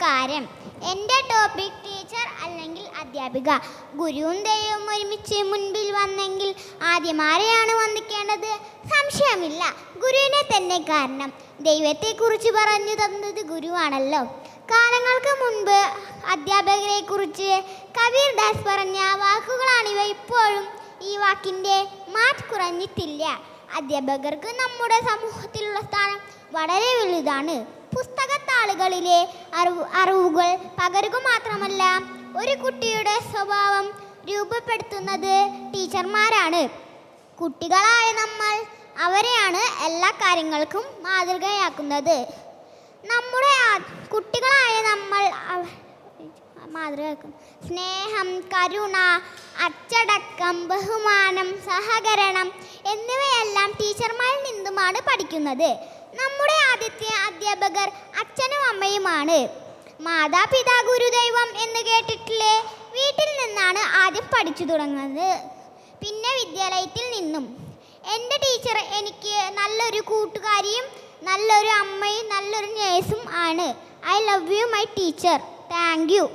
നമസ്കാരം. എൻ്റെ topic teacher അല്ലെങ്കിൽ അധ്യാപിക. ഗുരുവും ദൈവവും ഒരുമിച്ച് മുൻപിൽ വന്നെങ്കിൽ ആദ്യമാരെയാണ് വന്ദിക്കേണ്ടത്? സംശയമില്ല, ഗുരുവിനെ തന്നെ. കാരണം ദൈവത്തെക്കുറിച്ച് പറഞ്ഞു തന്നത് ഗുരുവാണല്ലോ. കാലങ്ങൾക്ക് മുൻപ് അധ്യാപകരെ കുറിച്ച് കബീർ ദാസ് പറഞ്ഞ വാക്കുകളാണിവ. ഇപ്പോഴും ഈ വാക്കിൻ്റെ മാറ്റ് കുറഞ്ഞിട്ടില്ല. അധ്യാപകർക്ക് നമ്മുടെ സമൂഹത്തിലുള്ള സ്ഥാനം വളരെ വലുതാണ്. പുസ്തകത്താളുകളിലെ അറിവുകൾ പകരുക മാത്രമല്ല, ഒരു കുട്ടിയുടെ സ്വഭാവം രൂപപ്പെടുത്തുന്നത് ടീച്ചർമാരാണ്. കുട്ടികളായ നമ്മൾ അവരെയാണ് എല്ലാ കാര്യങ്ങൾക്കും മാതൃകയാക്കുന്നത്. നമ്മുടെ കുട്ടികളായ നമ്മൾ മാതൃകയാക്കും. സ്നേഹം, കരുണ, അച്ചടക്കം, ബഹുമാനം, സഹകരണം എന്നിവയെല്ലാം ടീച്ചർമാരിൽ നിന്നുമാണ് പഠിക്കുന്നത്. നമ്മുടെ ആദ്യത്തെ അധ്യാപകർ അച്ഛനും അമ്മയുമാണ്. മാതാപിതാ ഗുരുദൈവം എന്ന് കേട്ടിട്ടില്ലേ? വീട്ടിൽ നിന്നാണ് ആദ്യം പഠിച്ചു തുടങ്ങുന്നത്, പിന്നെ വിദ്യാലയത്തിൽ നിന്നും. എൻ്റെ ടീച്ചർ എനിക്ക് നല്ലൊരു കൂട്ടുകാരിയും നല്ലൊരു അമ്മയും നല്ലൊരു നേഴ്സും ആണ്. I love you my teacher. Thank you.